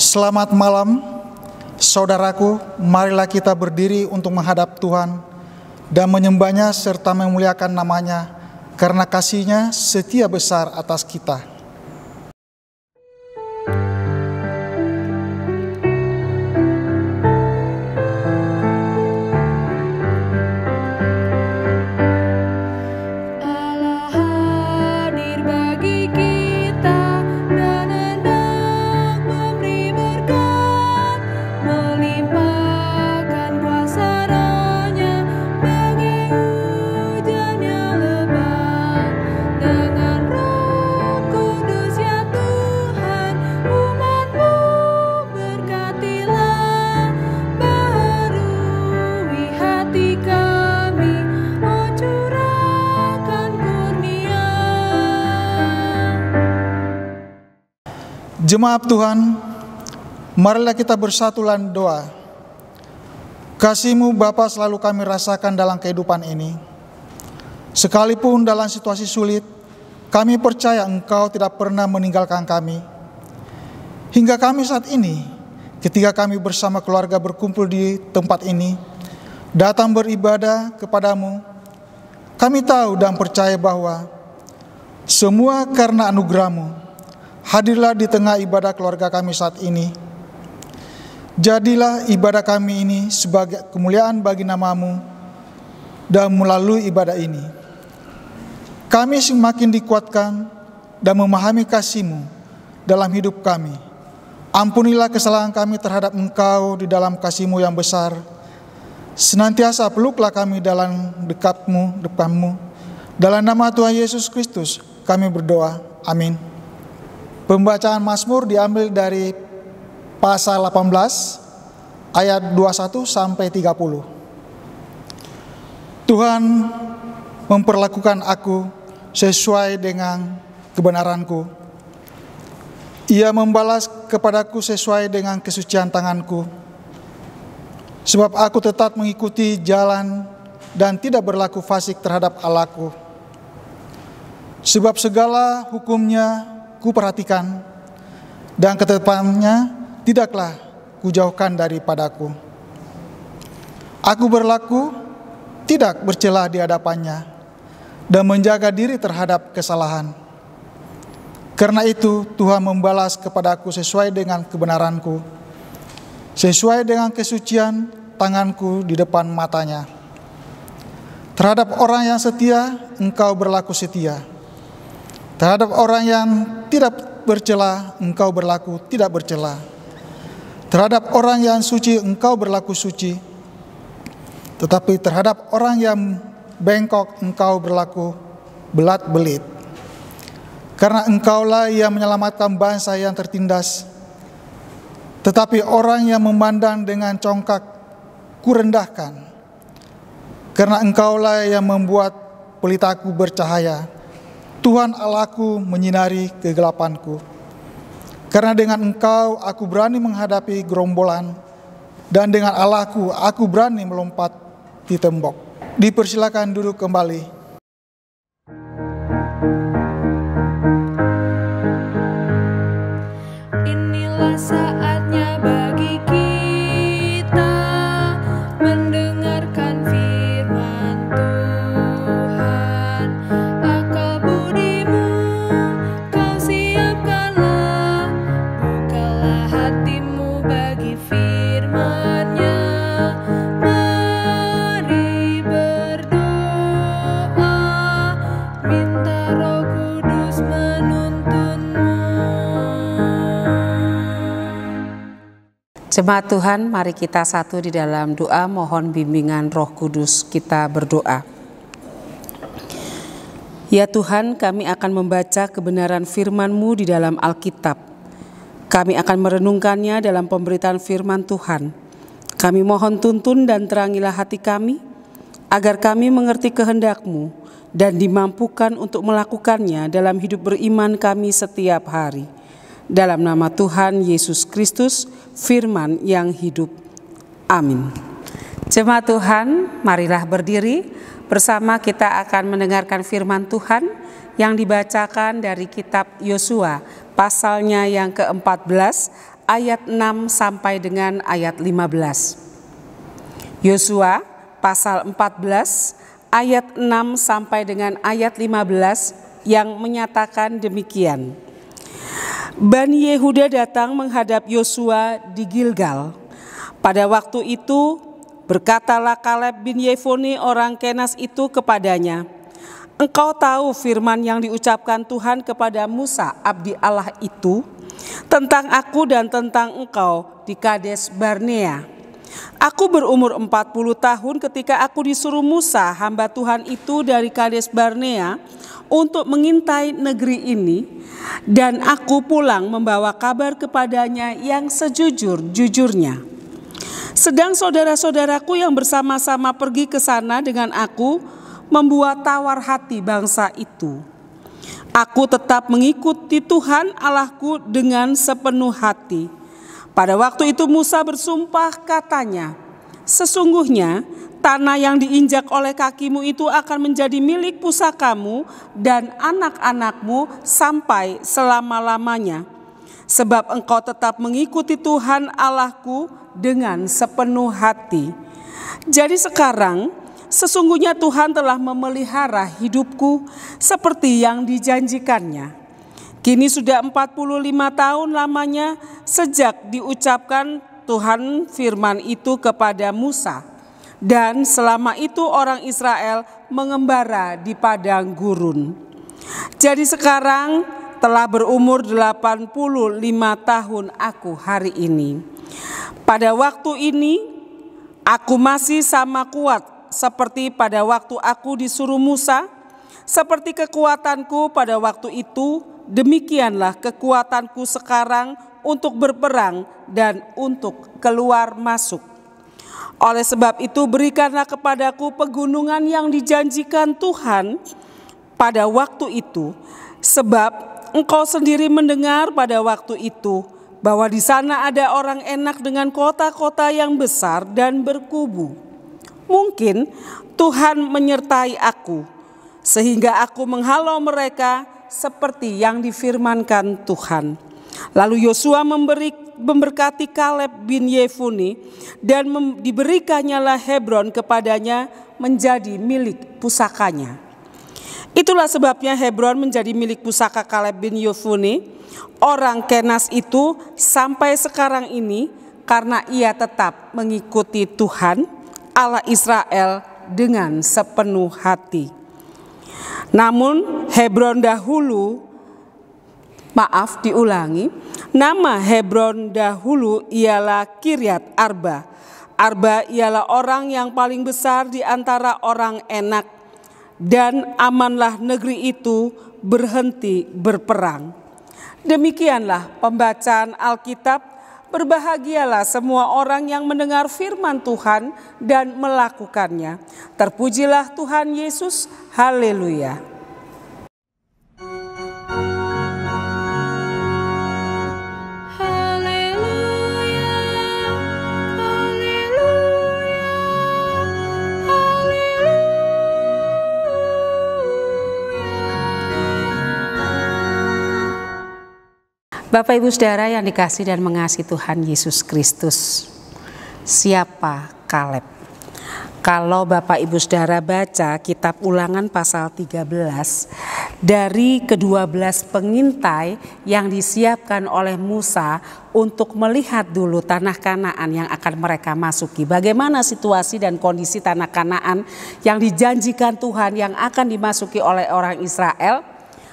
Selamat malam, saudaraku. Marilah kita berdiri untuk menghadap Tuhan dan menyembahnya serta memuliakan namanya, karena kasih-Nya setia besar atas kita. Jemaat Tuhan, marilah kita bersatu dalam doa. Kasih-Mu Bapa selalu kami rasakan dalam kehidupan ini. Sekalipun dalam situasi sulit, kami percaya Engkau tidak pernah meninggalkan kami. Hingga kami saat ini, ketika kami bersama keluarga berkumpul di tempat ini, datang beribadah kepadamu, kami tahu dan percaya bahwa semua karena anugerah-Mu. Hadirlah di tengah ibadah keluarga kami saat ini. Jadilah ibadah kami ini sebagai kemuliaan bagi nama-Mu, dan melalui ibadah ini, kami semakin dikuatkan dan memahami kasih-Mu dalam hidup kami. Ampunilah kesalahan kami terhadap Engkau di dalam kasih-Mu yang besar. Senantiasa peluklah kami dalam dekat-Mu. Dalam nama Tuhan Yesus Kristus kami berdoa. Amin. Pembacaan Mazmur diambil dari pasal 18 ayat 21 sampai 30. Tuhan memperlakukan aku sesuai dengan kebenaranku. Ia membalas kepadaku sesuai dengan kesucian tanganku. Sebab aku tetap mengikuti jalan dan tidak berlaku fasik terhadap Allahku. Sebab segala hukum-Nya kuperhatikan, dan ketetapannya tidaklah kujauhkan daripadaku. Aku berlaku tidak bercela di hadapannya, dan menjaga diri terhadap kesalahan. Karena itu Tuhan membalas kepadaku sesuai dengan kebenaranku, sesuai dengan kesucian tanganku di depan matanya. Terhadap orang yang setia, Engkau berlaku setia. Terhadap orang yang tidak bercela, Engkau berlaku tidak bercela. Terhadap orang yang suci, Engkau berlaku suci. Tetapi terhadap orang yang bengkok, Engkau berlaku belat-belit. Karena Engkaulah yang menyelamatkan bangsa yang tertindas. Tetapi orang yang memandang dengan congkak, kurendahkan. Karena Engkaulah yang membuat pelitaku bercahaya. Tuhan Allahku menyinari kegelapanku. Karena dengan Engkau aku berani menghadapi gerombolan, dan dengan Allahku aku berani melompat di tembok. Dipersilakan duduk kembali. Inilah saatnya bagi kita mendengarkan firman Tuhan. Akal budimu kau siapkanlah, bukalah hatimu bagi firman-Nya. Mari berdoa, minta Roh Kudus menuntunmu. Jemaat Tuhan, mari kita satu di dalam doa mohon bimbingan Roh Kudus. Kita berdoa. Ya Tuhan, kami akan membaca kebenaran firman-Mu di dalam Alkitab. Kami akan merenungkannya dalam pemberitaan firman Tuhan. Kami mohon tuntun dan terangilah hati kami, agar kami mengerti kehendak-Mu dan dimampukan untuk melakukannya dalam hidup beriman kami setiap hari. Dalam nama Tuhan Yesus Kristus, firman yang hidup. Amin. Jemaat Tuhan, marilah berdiri. Bersama kita akan mendengarkan firman Tuhan yang dibacakan dari kitab Yosua, pasalnya yang ke-14, ayat 6 sampai dengan ayat 15. Yosua pasal 14 ayat 6 sampai dengan ayat 15 yang menyatakan demikian. Bani Yehuda datang menghadap Yosua di Gilgal. Pada waktu itu berkatalah Kaleb bin Yefone orang Kenas itu kepadanya, "Engkau tahu firman yang diucapkan Tuhan kepada Musa abdi Allah itu tentang aku dan tentang engkau di Kades Barnea. Aku berumur 40 tahun ketika aku disuruh Musa hamba Tuhan itu dari Kades Barnea untuk mengintai negeri ini, dan aku pulang membawa kabar kepadanya yang sejujur-jujurnya. Sedang saudara-saudaraku yang bersama-sama pergi ke sana dengan aku membuat tawar hati bangsa itu. Aku tetap mengikuti Tuhan Allahku dengan sepenuh hati. Pada waktu itu Musa bersumpah katanya, sesungguhnya tanah yang diinjak oleh kakimu itu akan menjadi milik pusakamu dan anak-anakmu sampai selama-lamanya. Sebab engkau tetap mengikuti Tuhan Allahku dengan sepenuh hati. Jadi sekarang sesungguhnya Tuhan telah memelihara hidupku seperti yang dijanjikannya. Kini sudah 45 tahun lamanya sejak diucapkan Tuhan firman itu kepada Musa. Dan selama itu orang Israel mengembara di padang gurun. Jadi sekarang telah berumur 85 tahun aku hari ini. Pada waktu ini aku masih sama kuat seperti pada waktu aku disuruh Musa. Seperti kekuatanku pada waktu itu, demikianlah kekuatanku sekarang untuk berperang dan untuk keluar masuk. Oleh sebab itu berikanlah kepadaku pegunungan yang dijanjikan Tuhan pada waktu itu, sebab engkau sendiri mendengar pada waktu itu bahwa di sana ada orang enak dengan kota-kota yang besar dan berkubu. Mungkin Tuhan menyertai aku, sehingga aku menghalau mereka seperti yang difirmankan Tuhan. Lalu Yosua memberkati Kaleb bin Yefone dan diberikannya Hebron kepadanya menjadi milik pusakanya. Itulah sebabnya Hebron menjadi milik pusaka Kaleb bin Yefone orang Kenas itu sampai sekarang ini, karena ia tetap mengikuti Tuhan Allah Israel dengan sepenuh hati. Namun Hebron dahulu, nama Hebron dahulu ialah Kiryat Arba. Arba ialah orang yang paling besar di antara orang enak, dan amanlah negeri itu berhenti berperang. Demikianlah pembacaan Alkitab. Berbahagialah semua orang yang mendengar firman Tuhan dan melakukannya. Terpujilah Tuhan Yesus, haleluya. Bapak Ibu Saudara yang dikasihi dan mengasihi Tuhan Yesus Kristus, siapa Kaleb? Kalau Bapak Ibu Saudara baca kitab Ulangan pasal 13, dari ke-12 pengintai yang disiapkan oleh Musa untuk melihat dulu tanah Kanaan yang akan mereka masuki. Bagaimana situasi dan kondisi tanah Kanaan yang dijanjikan Tuhan yang akan dimasuki oleh orang Israel,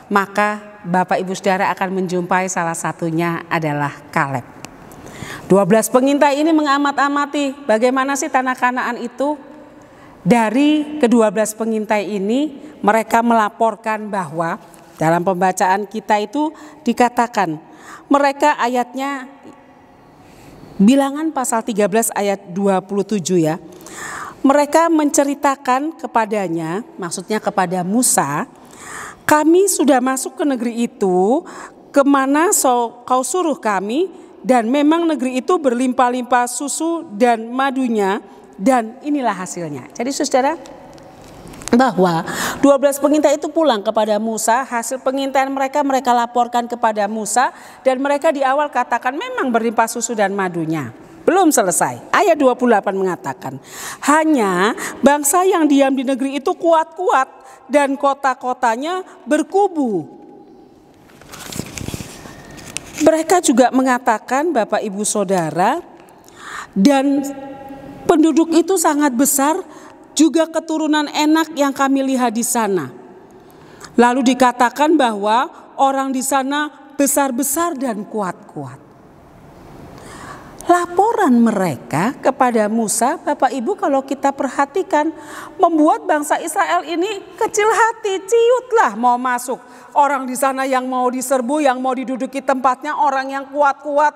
maka Bapak Ibu Saudara akan menjumpai salah satunya adalah Kaleb. 12 pengintai ini mengamat-amati bagaimana sih tanah Kanaan itu. Dari ke-12 pengintai ini mereka melaporkan bahwa dalam pembacaan kita itu dikatakan mereka ayatnya Bilangan pasal 13 ayat 27 ya. Mereka menceritakan kepadanya, maksudnya kepada Musa, kami sudah masuk ke negeri itu, kemana kau suruh kami, dan memang negeri itu berlimpah-limpah susu dan madunya, dan inilah hasilnya. Jadi saudara, bahwa 12 pengintai itu pulang kepada Musa. Hasil pengintaian mereka laporkan kepada Musa, dan mereka di awal katakan memang berlimpah susu dan madunya. Belum selesai. Ayat 28 mengatakan, hanya bangsa yang diam di negeri itu kuat-kuat dan kota-kotanya berkubu. Mereka juga mengatakan, Bapak Ibu Saudara, dan penduduk itu sangat besar, juga keturunan Enak yang kami lihat di sana. Lalu dikatakan bahwa orang di sana besar-besar dan kuat-kuat. Laporan mereka kepada Musa, Bapak Ibu, kalau kita perhatikan, membuat bangsa Israel ini kecil hati, ciutlah mau masuk. Orang di sana yang mau diserbu, yang mau diduduki tempatnya orang yang kuat-kuat,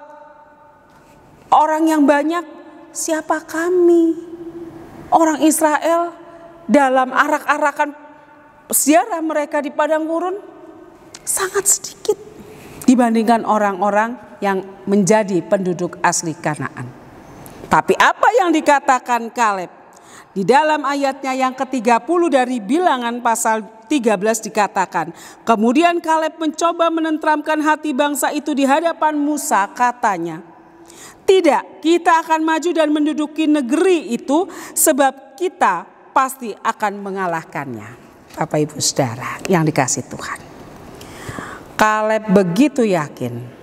orang yang banyak. Siapa kami? Orang Israel dalam arak-arakan ziarah mereka di padang gurun sangat sedikit dibandingkan orang-orang yang menjadi penduduk asli Kanaan. Tapi apa yang dikatakan Kaleb di dalam ayatnya yang ke-30 dari Bilangan pasal 13 dikatakan, kemudian Kaleb mencoba menenteramkan hati bangsa itu di hadapan Musa, katanya, tidak, kita akan maju dan menduduki negeri itu sebab kita pasti akan mengalahkannya. Bapak Ibu Saudara yang dikasihi Tuhan, Kaleb begitu yakin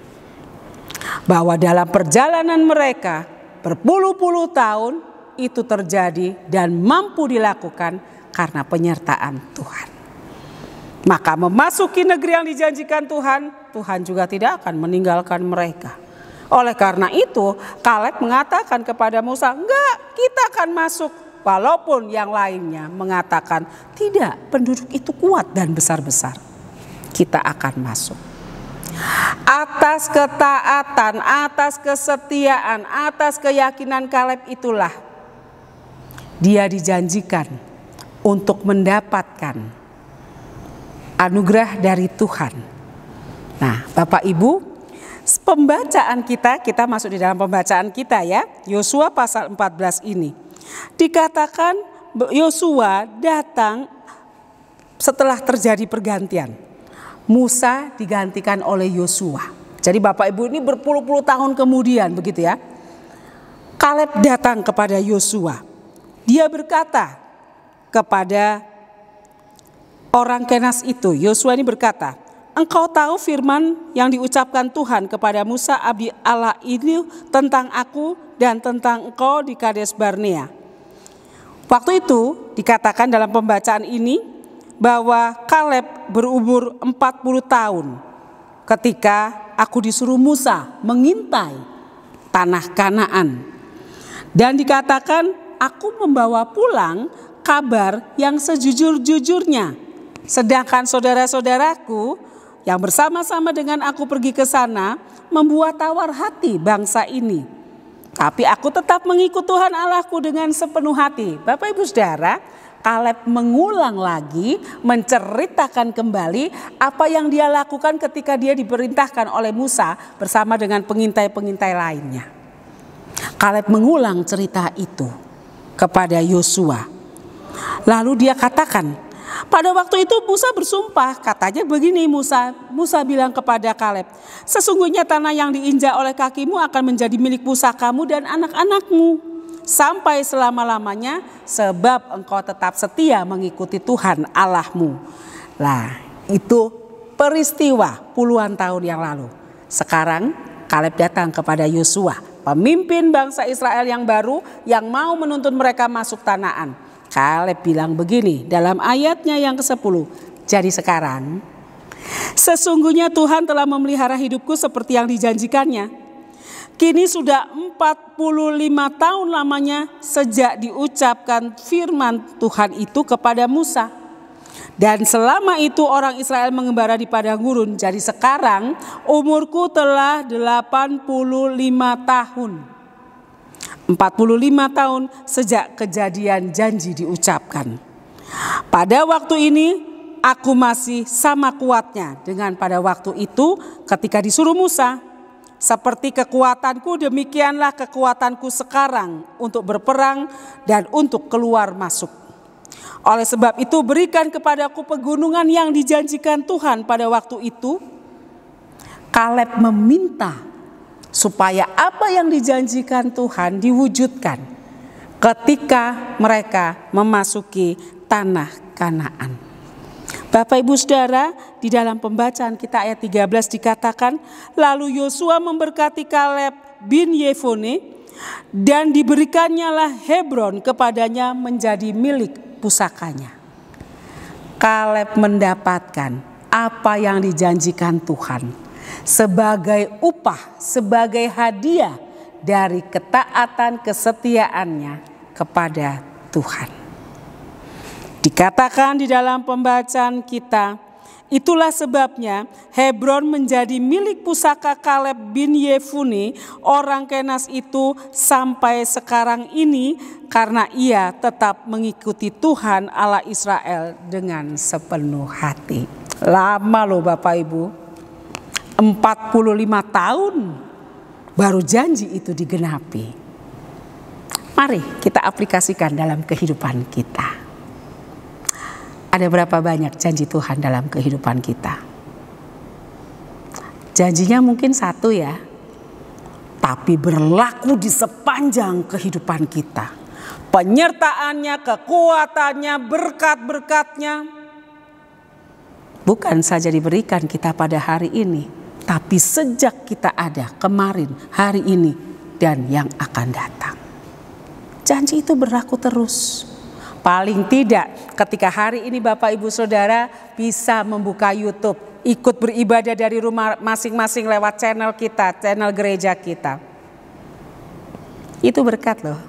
bahwa dalam perjalanan mereka berpuluh-puluh tahun itu terjadi dan mampu dilakukan karena penyertaan Tuhan. Maka memasuki negeri yang dijanjikan Tuhan, Tuhan juga tidak akan meninggalkan mereka. Oleh karena itu, Kaleb mengatakan kepada Musa, enggak, kita akan masuk. Walaupun yang lainnya mengatakan, tidak, penduduk itu kuat dan besar-besar. Kita akan masuk. Atas ketaatan, atas kesetiaan, atas keyakinan Kaleb itulah dia dijanjikan untuk mendapatkan anugerah dari Tuhan. Nah, Bapak Ibu, pembacaan kita masuk di dalam pembacaan kita ya. Yosua pasal 14 ini. Dikatakan Yosua datang setelah terjadi pergantian. Musa digantikan oleh Yosua. Jadi Bapak Ibu ini berpuluh-puluh tahun kemudian begitu ya. Kaleb datang kepada Yosua. Dia berkata kepada orang Kenas itu. Yosua ini berkata, engkau tahu firman yang diucapkan Tuhan kepada Musa abdi Allah ini tentang aku dan tentang engkau di Kades Barnea. Waktu itu dikatakan dalam pembacaan ini bahwa Kaleb berumur 40 tahun ketika aku disuruh Musa mengintai tanah Kanaan. Dan dikatakan aku membawa pulang kabar yang sejujur-jujurnya. Sedangkan saudara-saudaraku yang bersama-sama dengan aku pergi ke sana membuat tawar hati bangsa ini. Tapi aku tetap mengikut Tuhan Allahku dengan sepenuh hati. Bapak Ibu Saudara, Kaleb mengulang lagi, menceritakan kembali apa yang dia lakukan ketika dia diperintahkan oleh Musa bersama dengan pengintai-pengintai lainnya. Kaleb mengulang cerita itu kepada Yosua. Lalu dia katakan, pada waktu itu Musa bersumpah, katanya begini Musa bilang kepada Kaleb, sesungguhnya tanah yang diinjak oleh kakimu akan menjadi milik pusakamu dan anak-anakmu sampai selama-lamanya sebab engkau tetap setia mengikuti Tuhan Allahmu. Nah, itu peristiwa puluhan tahun yang lalu. Sekarang Kaleb datang kepada Yosua, pemimpin bangsa Israel yang baru yang mau menuntun mereka masuk Kanaan. Kaleb bilang begini dalam ayatnya yang ke-10. Jadi sekarang, sesungguhnya Tuhan telah memelihara hidupku seperti yang dijanjikannya. Kini sudah 45 tahun lamanya sejak diucapkan firman Tuhan itu kepada Musa. Dan selama itu orang Israel mengembara di padang gurun. Jadi sekarang umurku telah 85 tahun. 45 tahun sejak kejadian janji diucapkan. Pada waktu ini aku masih sama kuatnya dengan pada waktu itu ketika disuruh Musa. Seperti kekuatanku demikianlah kekuatanku sekarang untuk berperang dan untuk keluar masuk. Oleh sebab itu berikan kepadaku pegunungan yang dijanjikan Tuhan pada waktu itu. Kaleb meminta supaya apa yang dijanjikan Tuhan diwujudkan ketika mereka memasuki tanah Kanaan. Bapak Ibu Saudara, di dalam pembacaan kita ayat 13 dikatakan, lalu Yosua memberkati Kaleb bin Yefone dan diberikannya lah Hebron kepadanya menjadi milik pusakanya. Kaleb mendapatkan apa yang dijanjikan Tuhan sebagai upah, sebagai hadiah dari ketaatan kesetiaannya kepada Tuhan. Dikatakan di dalam pembacaan kita, itulah sebabnya Hebron menjadi milik pusaka Kaleb bin Yefune orang Kenas itu sampai sekarang ini, karena ia tetap mengikuti Tuhan Allah Israel dengan sepenuh hati. Lama loh Bapak Ibu, 45 tahun baru janji itu digenapi. Mari kita aplikasikan dalam kehidupan kita. Ada berapa banyak janji Tuhan dalam kehidupan kita? Janjinya mungkin satu ya, tapi berlaku di sepanjang kehidupan kita. Penyertaannya, kekuatannya, berkat-berkatnya bukan saja diberikan kita pada hari ini, tapi sejak kita ada kemarin, hari ini, dan yang akan datang. Janji itu berlaku terus. Paling tidak ketika hari ini Bapak Ibu Saudara bisa membuka YouTube, ikut beribadah dari rumah masing-masing lewat channel kita, channel gereja kita. Itu berkat loh,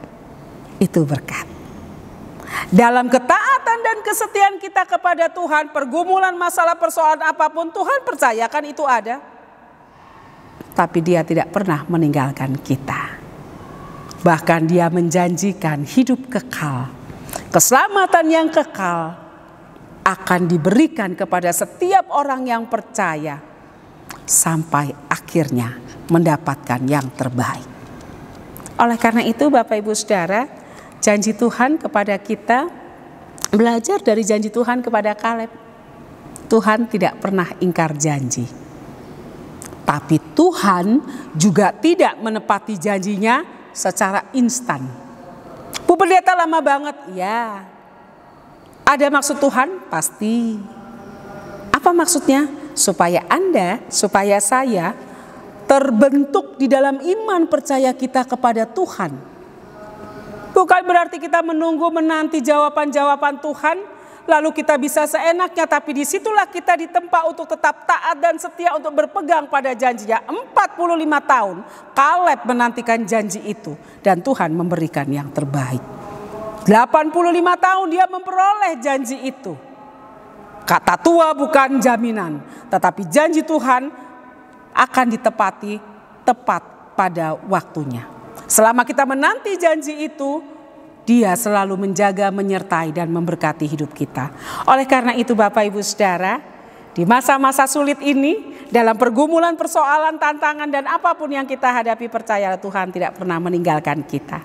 itu berkat. Dalam ketaatan dan kesetiaan kita kepada Tuhan, pergumulan, masalah, persoalan apapun Tuhan percayakan itu ada. Tapi Dia tidak pernah meninggalkan kita. Bahkan Dia menjanjikan hidup kekal. Keselamatan yang kekal akan diberikan kepada setiap orang yang percaya sampai akhirnya mendapatkan yang terbaik. Oleh karena itu Bapak Ibu Saudara, janji Tuhan kepada kita, belajar dari janji Tuhan kepada Kaleb. Tuhan tidak pernah ingkar janji. Tapi Tuhan juga tidak menepati janjinya secara instan. Bu Pendeta lama banget, ya. Ada maksud Tuhan? Pasti. Apa maksudnya? Supaya Anda, supaya saya terbentuk di dalam iman percaya kita kepada Tuhan. Bukan berarti kita menunggu menanti jawaban-jawaban Tuhan, lalu kita bisa seenaknya, tapi disitulah kita ditempa untuk tetap taat dan setia untuk berpegang pada janjinya. 45 tahun Kaleb menantikan janji itu dan Tuhan memberikan yang terbaik. 85 tahun dia memperoleh janji itu. Kata tua bukan jaminan, tetapi janji Tuhan akan ditepati tepat pada waktunya. Selama kita menanti janji itu, Dia selalu menjaga, menyertai dan memberkati hidup kita. Oleh karena itu Bapak Ibu Saudara, di masa-masa sulit ini, dalam pergumulan, persoalan, tantangan dan apapun yang kita hadapi, percayalah Tuhan tidak pernah meninggalkan kita.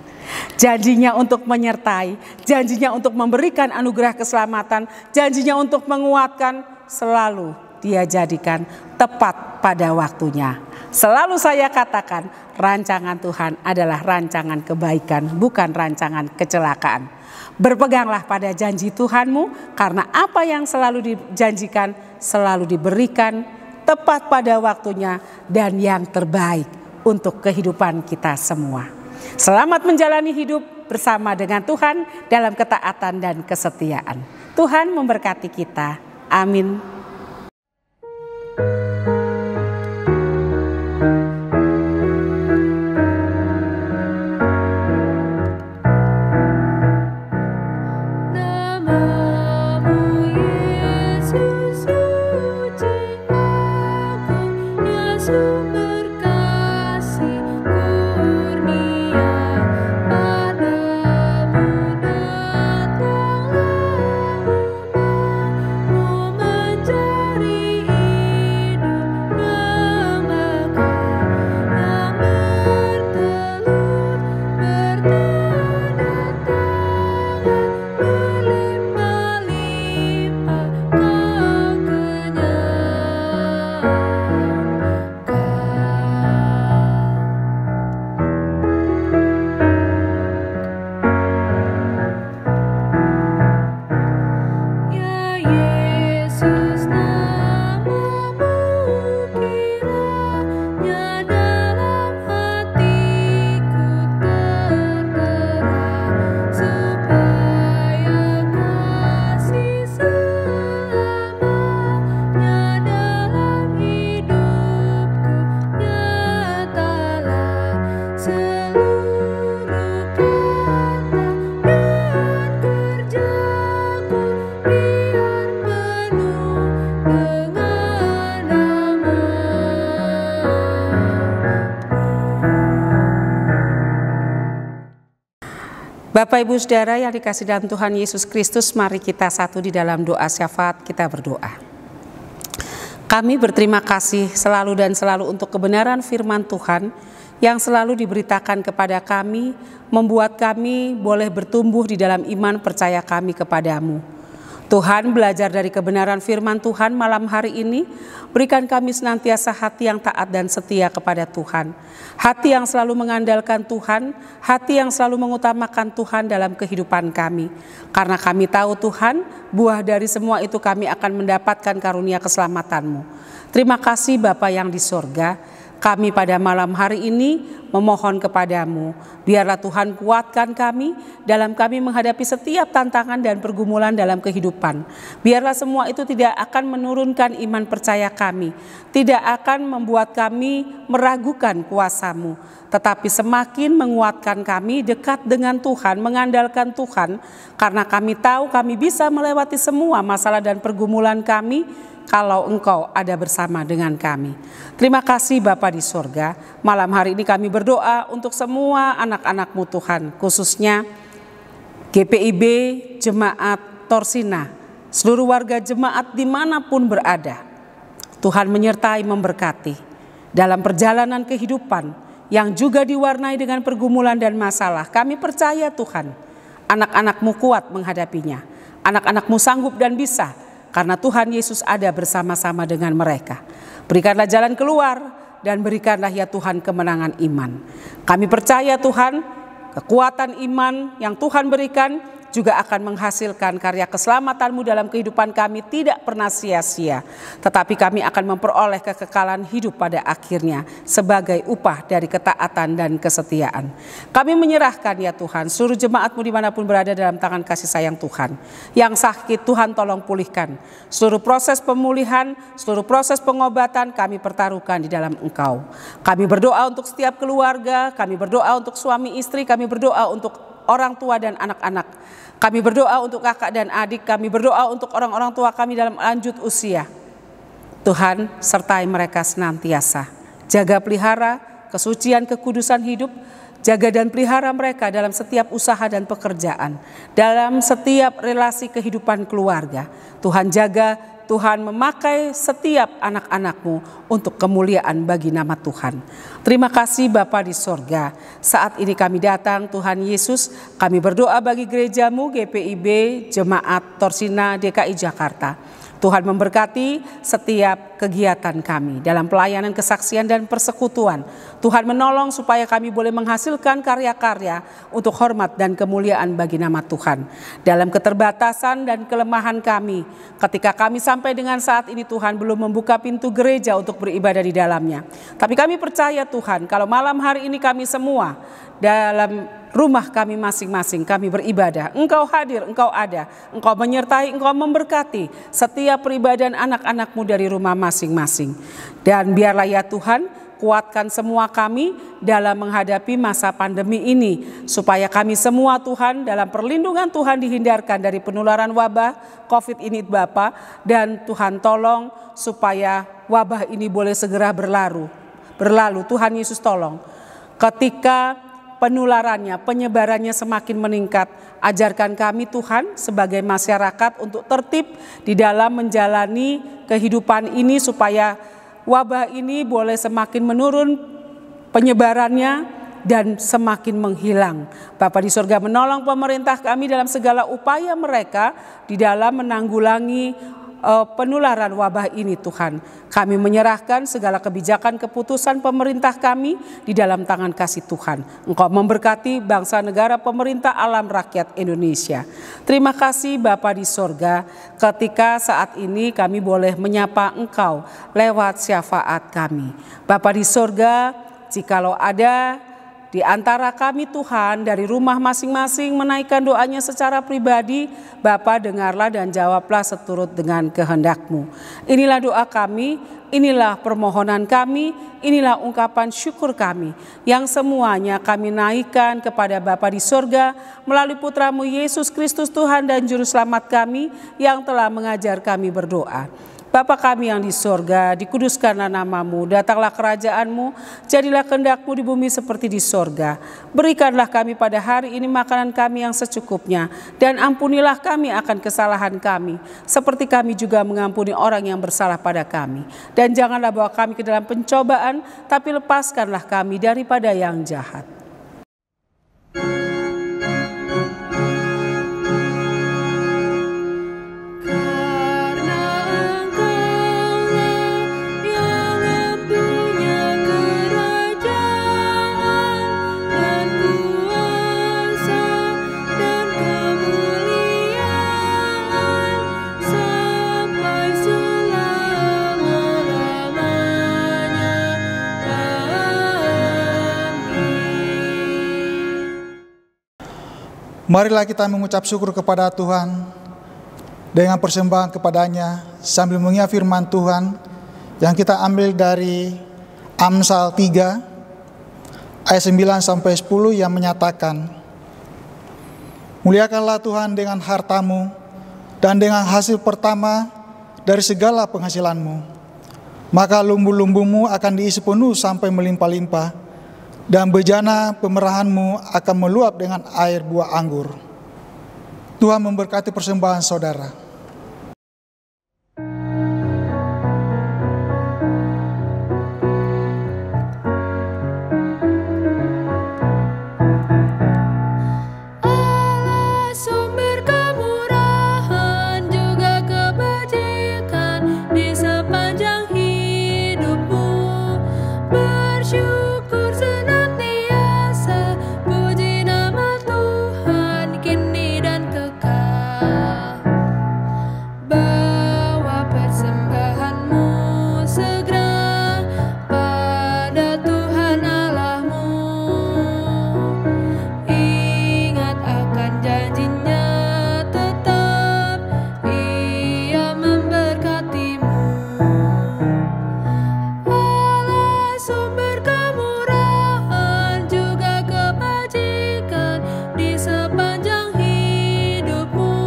Janjinya untuk menyertai, janjinya untuk memberikan anugerah keselamatan, janjinya untuk menguatkan, selalu Dia jadikan tepat pada waktunya. Selalu saya katakan, rancangan Tuhan adalah rancangan kebaikan, bukan rancangan kecelakaan. Berpeganglah pada janji Tuhanmu, karena apa yang selalu dijanjikan selalu diberikan tepat pada waktunya dan yang terbaik untuk kehidupan kita semua. Selamat menjalani hidup bersama dengan Tuhan dalam ketaatan dan kesetiaan. Tuhan memberkati kita. Amin. Berlimpah Bapak Ibu Saudara yang dikasihi dalam Tuhan Yesus Kristus, mari kita satu di dalam doa syafaat, kita berdoa. Kami berterima kasih selalu dan selalu untuk kebenaran firman Tuhan yang selalu diberitakan kepada kami, membuat kami boleh bertumbuh di dalam iman percaya kami kepadamu. Tuhan, belajar dari kebenaran firman Tuhan malam hari ini, berikan kami senantiasa hati yang taat dan setia kepada Tuhan. Hati yang selalu mengandalkan Tuhan, hati yang selalu mengutamakan Tuhan dalam kehidupan kami. Karena kami tahu Tuhan, buah dari semua itu kami akan mendapatkan karunia keselamatan-Mu. Terima kasih Bapa yang di sorga. Kami pada malam hari ini memohon kepadamu, biarlah Tuhan kuatkan kami dalam kami menghadapi setiap tantangan dan pergumulan dalam kehidupan. Biarlah semua itu tidak akan menurunkan iman percaya kami, tidak akan membuat kami meragukan kuasa-Mu, tetapi semakin menguatkan kami dekat dengan Tuhan, mengandalkan Tuhan, karena kami tahu kami bisa melewati semua masalah dan pergumulan kami, kalau Engkau ada bersama dengan kami. Terima kasih Bapa di sorga. Malam hari ini kami berdoa untuk semua anak-anak-Mu Tuhan, khususnya GPIB, Jemaat Torsina, seluruh warga jemaat dimanapun berada. Tuhan menyertai memberkati dalam perjalanan kehidupan yang juga diwarnai dengan pergumulan dan masalah. Kami percaya Tuhan, anak-anak-Mu kuat menghadapinya. Anak-anak-Mu sanggup dan bisa, karena Tuhan Yesus ada bersama-sama dengan mereka. Berikanlah jalan keluar dan berikanlah ya Tuhan kemenangan iman. Kami percaya Tuhan, kekuatan iman yang Tuhan berikan juga akan menghasilkan karya keselamatan-Mu dalam kehidupan kami tidak pernah sia-sia. Tetapi kami akan memperoleh kekekalan hidup pada akhirnya sebagai upah dari ketaatan dan kesetiaan. Kami menyerahkan ya Tuhan seluruh jemaat-Mu dimanapun berada dalam tangan kasih sayang Tuhan. Yang sakit Tuhan tolong pulihkan. Seluruh proses pemulihan, seluruh proses pengobatan kami pertaruhkan di dalam Engkau. Kami berdoa untuk setiap keluarga, kami berdoa untuk suami istri, kami berdoa untuk orang tua dan anak-anak. Kami berdoa untuk kakak dan adik, kami berdoa untuk orang-orang tua kami dalam lanjut usia. Tuhan sertai mereka senantiasa. Jaga pelihara kesucian kekudusan hidup, jaga dan pelihara mereka dalam setiap usaha dan pekerjaan, dalam setiap relasi kehidupan keluarga. Tuhan jaga, Tuhan memakai setiap anak-anak-Mu untuk kemuliaan bagi nama Tuhan. Terima kasih Bapa di sorga. Saat ini kami datang Tuhan Yesus, kami berdoa bagi gereja-Mu GPIB Jemaat Torsina DKI Jakarta. Tuhan memberkati setiap kegiatan kami dalam pelayanan kesaksian dan persekutuan. Tuhan menolong supaya kami boleh menghasilkan karya-karya untuk hormat dan kemuliaan bagi nama Tuhan. Dalam keterbatasan dan kelemahan kami, ketika kami sampai dengan saat ini Tuhan belum membuka pintu gereja untuk beribadah di dalamnya. Tapi kami percaya Tuhan, kalau malam hari ini kami semua dalam rumah kami masing-masing kami beribadah, Engkau hadir, Engkau ada, Engkau menyertai, Engkau memberkati setiap peribadahan anak-anak-Mu dari rumah masing-masing. Dan biarlah ya Tuhan, kuatkan semua kami dalam menghadapi masa pandemi ini, supaya kami semua Tuhan dalam perlindungan Tuhan dihindarkan dari penularan wabah COVID ini Bapa, dan Tuhan tolong supaya wabah ini boleh segera berlalu. Tuhan Yesus tolong, ketika penularannya, penyebarannya semakin meningkat, ajarkan kami Tuhan sebagai masyarakat untuk tertib di dalam menjalani kehidupan ini supaya wabah ini boleh semakin menurun penyebarannya dan semakin menghilang. Bapa di sorga menolong pemerintah kami dalam segala upaya mereka di dalam menanggulangi penularan wabah ini Tuhan. Kami menyerahkan segala kebijakan keputusan pemerintah kami di dalam tangan kasih Tuhan. Engkau memberkati bangsa negara pemerintah alam rakyat Indonesia. Terima kasih Bapa di sorga, ketika saat ini kami boleh menyapa Engkau lewat syafaat kami. Bapa di sorga, jikalau ada di antara kami Tuhan dari rumah masing-masing menaikkan doanya secara pribadi, Bapa dengarlah dan jawablah seturut dengan kehendak-Mu. Inilah doa kami, inilah permohonan kami, inilah ungkapan syukur kami, yang semuanya kami naikkan kepada Bapa di sorga melalui Putra-Mu Yesus Kristus Tuhan dan Juru Selamat kami yang telah mengajar kami berdoa. Bapa kami yang di sorga, dikuduskanlah namamu, datanglah kerajaanmu, jadilah kehendakmu di bumi seperti di sorga. Berikanlah kami pada hari ini makanan kami yang secukupnya, dan ampunilah kami akan kesalahan kami, seperti kami juga mengampuni orang yang bersalah pada kami. Dan janganlah bawa kami ke dalam pencobaan, tapi lepaskanlah kami daripada yang jahat. Marilah kita mengucap syukur kepada Tuhan dengan persembahan kepadanya sambil mengingat firman Tuhan yang kita ambil dari Amsal 3 ayat 9 sampai 10 yang menyatakan, muliakanlah Tuhan dengan hartamu dan dengan hasil pertama dari segala penghasilanmu, maka lumbu-lumbumu akan diisi penuh sampai melimpah-limpah, dan bejana pemerahanmu akan meluap dengan air buah anggur. Tuhan memberkati persembahan saudara. Allah sumber kemurahan juga kebajikan di sepanjang hidupmu. Bersyukur senantiasa, puji nama Tuhan kini dan kekal. Bawa persembahanmu segera pada Tuhan Allahmu. Ingat akan janjinya tetap, Ia memberkatimu. Allah sumber kemurahan juga kebajikan di sepanjang hidupmu.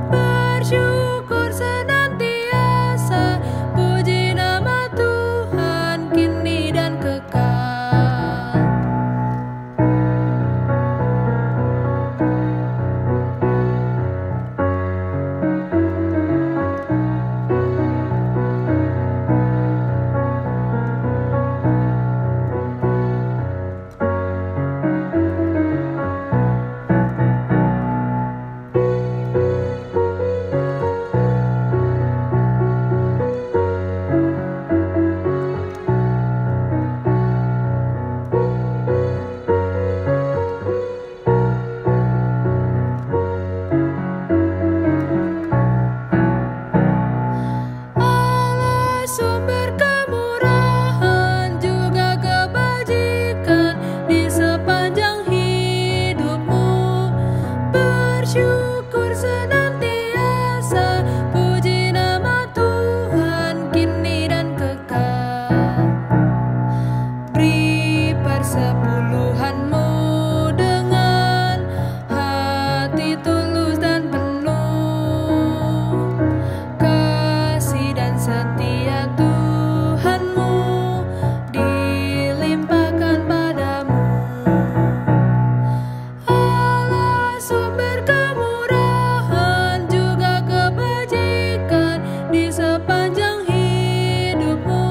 Bersyukur senantiasa, puji nama Tuhan kini dan kekal. Allah sumber kemurahan juga kebajikan di sepanjang hidupmu. Bersyukur senantiasa, puji nama Tuhan kini dan kekal. Beri persepuluhanmu dengan hati tulus dan penuh kasih dan setia Tuhanmu dilimpahkan padamu. Allah sumber kemurahan juga kebajikan di sepanjang hidupmu.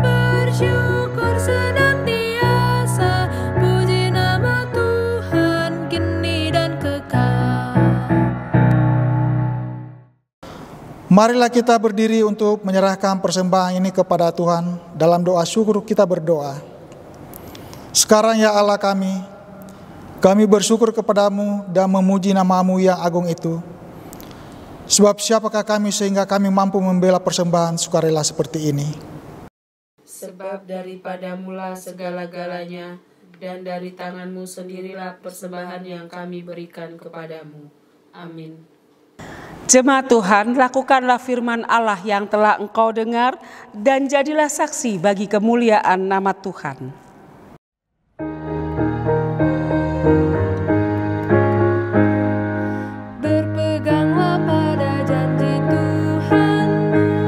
Bersyukur senantiasa, puji nama Tuhan kini dan kekal. Marilah kita berdiri untuk menyerahkan persembahan ini kepada Tuhan. Dalam doa syukur kita berdoa. Sekarang ya Allah kami bersyukur kepadamu dan memuji namamu yang agung itu. Sebab siapakah kami sehingga kami mampu membela persembahan sukarela seperti ini. Sebab daripadamulah segala-galanya, dan dari tanganmu sendirilah persembahan yang kami berikan kepadamu. Amin. Jemaat Tuhan, lakukanlah firman Allah yang telah engkau dengar, dan jadilah saksi bagi kemuliaan nama Tuhan. Berpeganglah pada janji Tuhanmu,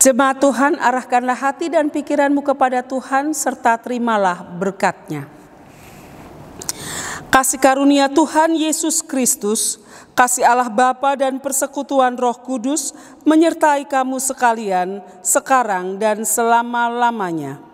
Jemaat Tuhan, arahkanlah hati dan pikiranmu kepada Tuhan serta terimalah berkat-Nya. Kasih karunia Tuhan Yesus Kristus, kasih Allah Bapa dan persekutuan Roh Kudus menyertai kamu sekalian sekarang dan selama-lamanya.